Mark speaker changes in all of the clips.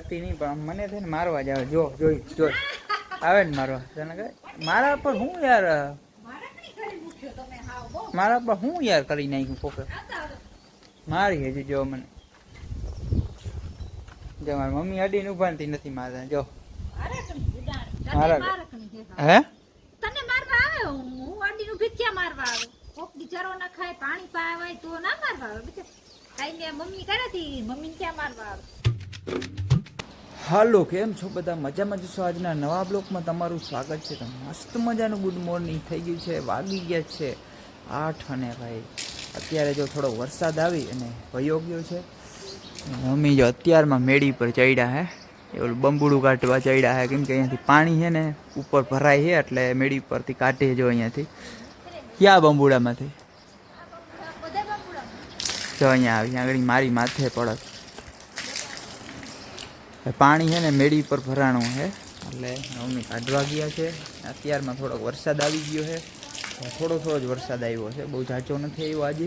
Speaker 1: જાતી નહીં, પણ મને છે ને મારવા જ આવે. જો જોઈ જોઈ આવે ને મારવા. તને કહે મારા પર હું યાર, મારા પર હું યાર કરી નાખ્યું કોકે મારી હજી. જો મને જો મારી મમ્મી અડીને ઉભાનતી નથી મારતા. જો મારા હે
Speaker 2: તને મારવા આવે, હું અડીને ઉભી ક્યાં મારવા આવે? કોક બિચારો ના ખાય પાણી પાવે તો ના મારવા આવે. કઈ ને મમ્મી કરેતી, મમ્મી ક્યાં મારવા આવે?
Speaker 1: હાલો, કેમ છો બધા? મજામાં જશો? આજના નવા બ્લોગમાં તમારું સ્વાગત છે. તો મસ્ત મજાનું ગુડ મોર્નિંગ થઈ ગયું છે. વાગી ગયા છે 8 અને ભાઈ અત્યારે જો થોડો વરસાદ આવી અને વયો ગયો છે. મમ્મી જો અત્યારમાં મેડી પર ચડ્યા હે, એવું બંબુડું કાઢવા ચડ્યા હે, કેમ કે અહીંયાથી પાણી છે ને ઉપર ભરાય છે, એટલે મેડી પરથી કાઢે જો અહીંયાથી. ક્યાં બંબુડામાંથી જો અહીંયા આવી આગળ મારી માથે પડત પાણી છે ને મેડી પર ભરાણું છે, એટલે મમ્મી કાઢવા ગયા છે. અત્યારમાં થોડોક વરસાદ આવી ગયો છે, થોડો થોડો જ વરસાદ આવ્યો છે, બહુ ઝાંચો નથી આવ્યો આજે.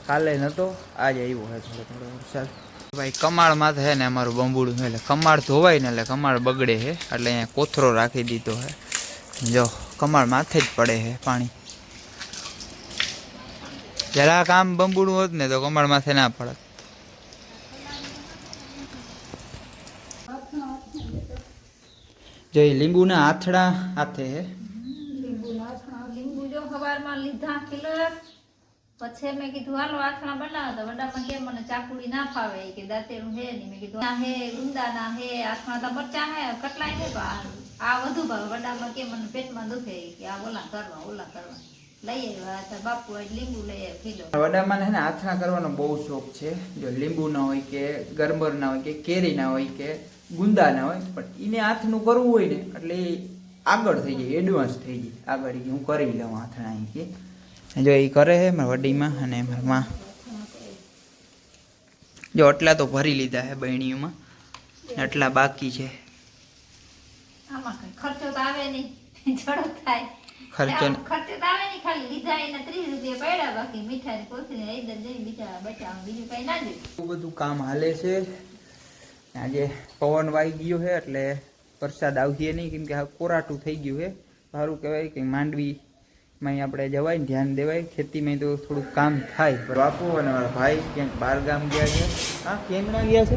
Speaker 1: કાલે નહોતો, આજે આવ્યો છે થોડો થોડો વરસાદ. ભાઈ કમાળમાં છે ને અમારું બંબુડું છે, એટલે કમાળ ધોવાય ને એટલે કમાળ બગડે છે, એટલે અહીંયા કોથરો રાખી દીધો છે. જો કમાળ માથે જ પડે છે પાણી. જરાક આમ બંબુડું હોત ને તો કમાળ માથે ના પડત. જો લીંબુના આથડા હાથે હે.
Speaker 2: લીંબુ જો સવારમાં લીધા કિલો, પછી મેં કીધું હાલો આથણા બનાવો. તો વડામાં કે મને ચાકુડી ના ફાવે, કે દાંતેરું હે નહીં. મેં કીધું હે ગુંદા ના હે, આથણા તો મરચા હે, કટલાય હે, આ વધુ ભાવે. વડામાં કે મને પેટમાં દુખે, કે આ ઓલા કરવા લઈ આવ્યા બાપુ. લીંબુ લઈ આવ્યા કિલો.
Speaker 1: વડામાં છે ને આથણા કરવાનો બહુ શોખ છે. જો લીંબુ ના હોય કે ગરબર ના હોય કે કેરી ના હોય કે ગુંદા ના હોય, પણ એને આથનું કરવું હોય ને એટલે આગળ થઈ જાય, એડવાન્સ થઈ જાય આગળ. હું કરી લઉં આથણા અહીં કે જો એ કરે છે મારા વડીમાં અને મારા માં. જો આટલા તો ભરી લીધા છે બહેણીઓમાં, આટલા બાકી છે.
Speaker 2: આમાં કઈ ખર્ચો તો આવે નહીં, ઝડપ થાય.
Speaker 1: ખર્ચો
Speaker 2: તો આવે નહીં, ખાલી લીધા એના 30 રૂપિયા પડ્યા, બાકી મીઠાઈ કોથળી આઈદર જઈ બિચારા બચાવ, બીજું કઈ ના જોયું.
Speaker 1: બહુ બધું કામ હાલે છે. આજે પવન વાઈ ગયો છે એટલે વરસાદ આવશે નહીં, કેમ કે આ કોરાટું થઈ ગયું છે. સારું કહેવાય કે માંડવીમાં આપણે જવાય ને ધ્યાન દેવાય, ખેતીમાં તો થોડુંક કામ થાય. બાપુ અને મારા ભાઈ ક્યાંક બહાર ગામ ગયા છે. હા, કેમ ના ગયા છે?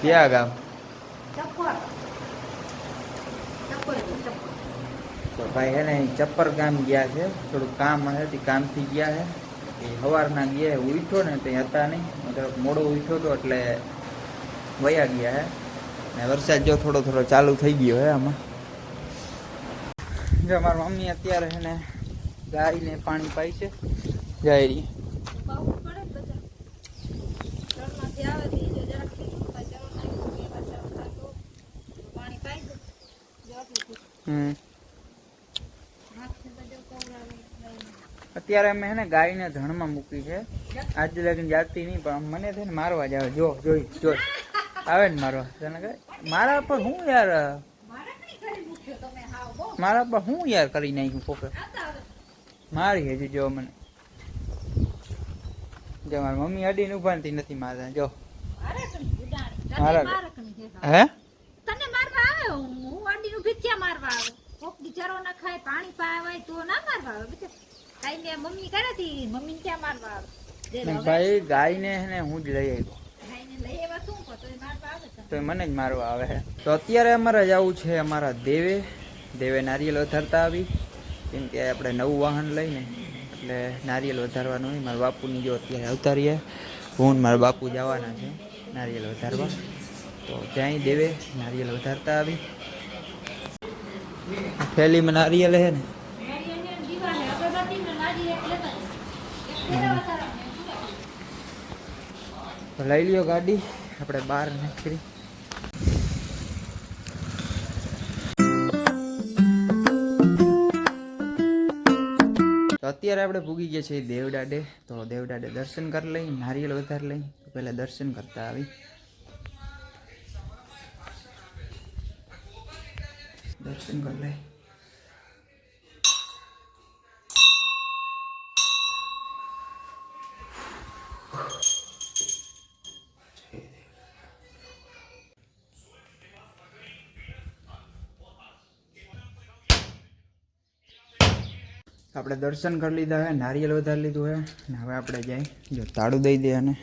Speaker 1: ક્યાં ગામ? તો ભાઈ હે ને ચપ્પર ગામ ગયા છે, થોડુંક કામ હશે, કામથી ગયા છે. એ સવારના ગયા ઉઠો ને ત્યાં હતા નહીં, મતલબ મોડો ઉઠ્યો હતો એટલે વયા ગયા હે. ને વરસાદ જો થોડો થોડો ચાલુ થઈ ગયો હે આમાં. જો મારી મમ્મી અત્યારે છે ને ગાયને પાણી પાય છે. ગાયરી અત્યારે અમે છે ને ગાયને ધણમાં મૂકી છે. આજ લગીને જાતી નહીં, પણ મને છે ને મારવા જ આવે. જો જોઈ જોઈ આવે ને મારવા. તને કહે મારા પર હું યાર, મારા પર હું યાર કરી નાખ્યું કોકે મારી હજી. જો મને જો મારી મમ્મી અડીને ઉભાનતી નથી મારતા. જો મારા હે
Speaker 2: તને મારવા આવે, હું અડીને ઉભી ક્યાં મારવા આવે? કોક બિચારો ના ખાય પાણી પાવે તો ના મારવા આવે. કઈ ને મમ્મી કરેતી, મમ્મી ક્યાં મારવા આવે?
Speaker 1: ભાઈ ગાયને ને હું જ લઈ આવ્યો, તો મને જ મારવા આવે છે. તો અત્યારે અમારે જવું છે અમારા દેવે નારિયેલ વધારતા આવી, કેમ કે આપણે નવું વાહન લઈને એટલે નારિયેલ વધારવાનું હોય. મારા બાપુની જો અત્યારે આવતા રહ્યા, હું મારા બાપુ જવાના છે નારિયેલ વધારવા. તો જ્યાં દેવે નારિયેલ વધારતા આવી. થેલીમાં નારિયેલ છે ને, લઈ લ્યો ગાડી, આપણે બહાર નીકળી. તો અત્યારે આપણે ભૂગી ગયા છીએ દેવડાડે. તો દેવડાડે દર્શન કરી લઈ, નારિયેળ વધારે લઈ. તો પહેલા દર્શન કરતા આવી. દર્શન કરી લઈ. આપણે દર્શન કરી લીધા હે, નારિયેલ વધારી લીધું હે ને હવે આપણે જાય જો તાળું દઈ દે અને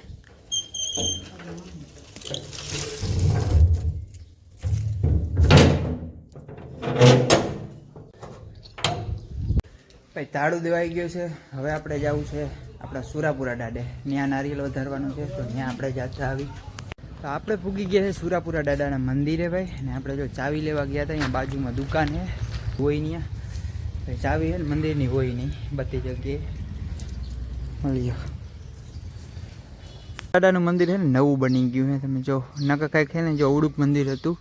Speaker 1: ભાઈ તાળું દેવાઈ ગયું છે. હવે આપણે જવું છે આપણા સુરાપુરા દાડે, ત્યાં નારિયેલ વધારવાનું છે તો ત્યાં આપણે જાતા આવી. તો આપણે પૂગી ગયા છે સુરાપુરા દાદાના મંદિરે ભાઈ. અને આપણે જો ચાવી લેવા ગયા હતા, અહીંયા બાજુમાં દુકાન છે હોય ત્યાં ભાઈ, ચાવી છે ને મંદિરની હોય નહીં, બધી જગ્યાએ મળી. દાદાનું મંદિર છે ને નવું બની ગયું છે, તમે જો નકા કાંઈક છે ને જો અવળું મંદિર હતું,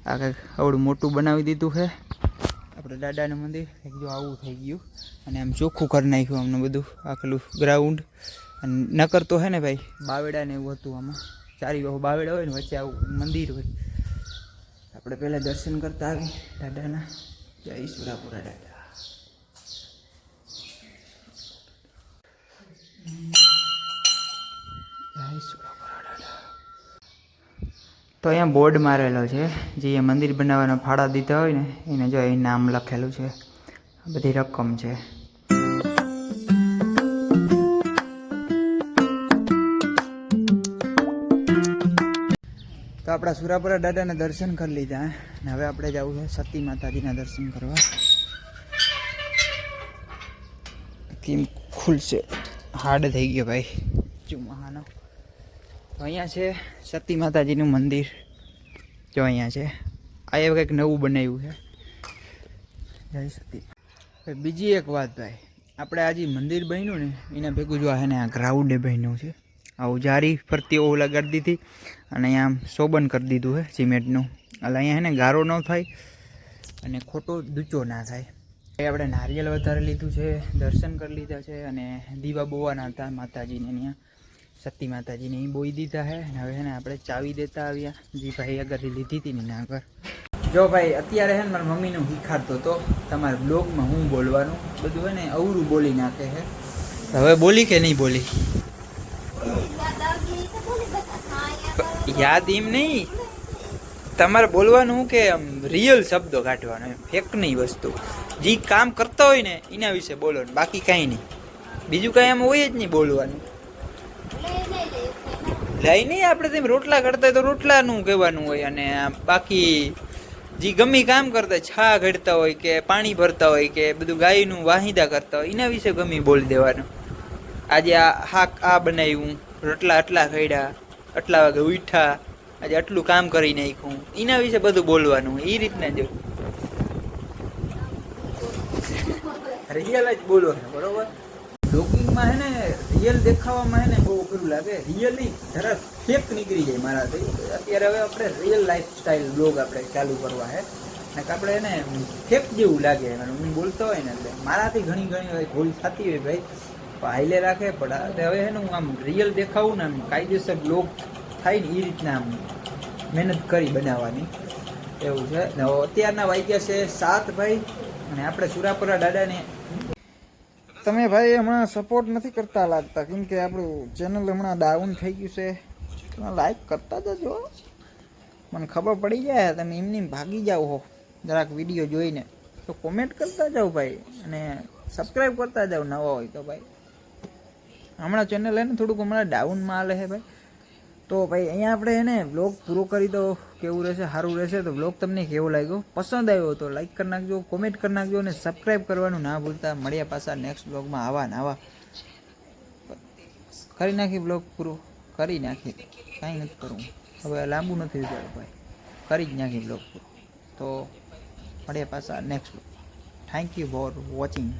Speaker 1: આ કાંઈક અવળું મોટું બનાવી દીધું છે આપણે દાદાનું મંદિર. કંઈક જો આવું થઈ ગયું અને આમ ચોખ્ખું કરી નાખ્યું અમને બધું આખલું ગ્રાઉન્ડ. અને નકર તો છે ને ભાઈ બાવેડા ને એવું હતું, આમાં ચારી બાજુ બાવેડા હોય ને વચ્ચે આવું મંદિર હોય. આપણે પહેલાં દર્શન કરતા આવી દાદાના. જય સુરાપુરા દાદા. તો અહીંયા બોર્ડ મારેલો છે, જે મંદિર બનાવવાના ફાળા દીધા હોય ને એને જો અહીં નામ લખેલું છે, આ બધી રકમ છે. તો આપણા સુરાપુરા દાદાને દર્શન કરી લીધા ને હવે આપણે જવું છે સતી માતાજીના દર્શન કરવા. કેમ ખુલશે, હાર્ડ થઈ ગયો ભાઈ ચુમાહાનો. તો અહીંયા છે સતી માતાજીનું મંદિર, જો અહીંયા છે. આ એવું કંઈક નવું બનાવ્યું છે. જય સતી. બીજી એક વાત ભાઈ, આપણે આજે મંદિર બન્યું ને એના ભેગું જો આ ને આ ગ્રાઉન્ડે બન્યું છે, આવું જારી ફરતી ઓવ લગાડી દીધી અને અહીંયા આમ શોબન કરી દીધું છે સિમેન્ટનું. એટલે અહીંયા છે ને ગારો ન થાય અને ખોટો દૂચો ના થાય. આપણે નારિયેલ વધારે લીધું છે, દર્શન કરી લીધા છે અને દીવા બોવાના હતા માતાજીને, ત્યાં સતી માતાજીને એ બોઈ દીધા છે. અને હવે ને આપણે ચાવી દેતા આવ્યા, જે ભાઈ આગળ લીધી હતી ને એના આગળ. જો ભાઈ અત્યારે છે ને મારા મમ્મીનું શીખાડતો હતો તમારા બ્લોગમાં હું બોલવાનું, બધું છે ને અવરું બોલી નાખે છે. હવે બોલી કે નહીં બોલી? યાદ એમ નહીં, તમારે બોલવાનું કે આમ રિયલ શબ્દો કાઢવાનો, એમ ફેક નહીં વસ્તુ. જે કામ કરતા હોય ને એના વિશે બોલો, બાકી કાંઈ નહીં, બીજું કાંઈ આમ હોય જ નહીં બોલવાનું. લઈ નહીં, આપણે તેમ રોટલા કરતા હોય તો રોટલાનું કહેવાનું હોય, અને બાકી જે ગમે કામ કરતા હોય, છા ઘડતા હોય કે પાણી ભરતા હોય કે બધું ગાયનું વાહિદા કરતા હોય એના વિશે ગમે બોલી દેવાનું. આજે આ બનાવ્યું, રોટલા આટલા ખડ્યા, આટલા વાગે ઉઠ્યા, આજે આટલું કામ કરી નાખ્યું, એના વિશે બધું બોલવાનું એ રીતના જ રિયલ જ બોલવાનું, બરોબર? બ્લોગિંગમાં હે ને રિયલ દેખાવામાં હે ને બહુ અઘરું લાગે, રિયલી જરા ફેક નીકળી જાય મારાથી. અત્યારે હવે આપણે રિયલ લાઈફ સ્ટાઈલ બ્લોગ આપણે ચાલુ કરવા છે, ને આપણે એને ફેક જેવું લાગે હું બોલતો હોય ને, એટલે મારાથી ઘણી વાર ભૂલ થતી હોય ભાઈ, હાઈલે રાખે પણ હવે એને હું આમ રિયલ દેખાવું ને આમ કાયદેસર બ્લોગ થાય ને એ રીતના આમ મહેનત કરી બનાવવાની એવું છે. ને અત્યારના વાગ્યા છે 7 ભાઈ, અને આપણે સુરાપુરા દાદાને તમે ભાઈ હમણાં સપોર્ટ નથી કરતા લાગતા, કેમ કે આપણું ચેનલ હમણાં ડાઉન થઈ ગયું છે. તમે લાઈક કરતા જજો, મને ખબર પડી જાય તમે એમની ભાગી જાઓ હો જરાક વિડીયો જોઈને, તો કોમેન્ટ કરતા જાઓ ભાઈ, અને સબસ્ક્રાઈબ કરતા જાઓ નવા હોય તો ભાઈ. હમણાં ચેનલ હે ને થોડુંક હમણાં ડાઉનમાં હાલે છે ભાઈ. તો ભાઈ અહીંયા આપણે એને બ્લોગ પૂરો કરી દો, કેવું રહેશે, સારું રહેશે. તો બ્લોગ તમને કેવો લાગ્યો, પસંદ આવ્યો તો લાઈક કરી નાખજો, કોમેન્ટ કરી નાખજો અને સબસ્ક્રાઈબ કરવાનું ના ભૂલતા. મળ્યા પાછા નેક્સ્ટ બ્લોગમાં આવા કરી નાખી, બ્લોગ પૂરો કરી નાખી, કાંઈ નથી કરવું હવે, લાંબુ નથી વિચારવું ભાઈ, કરી જ નાખી બ્લોગ પૂરો. તો મળ્યા પાછા next blog. Thank you for watching.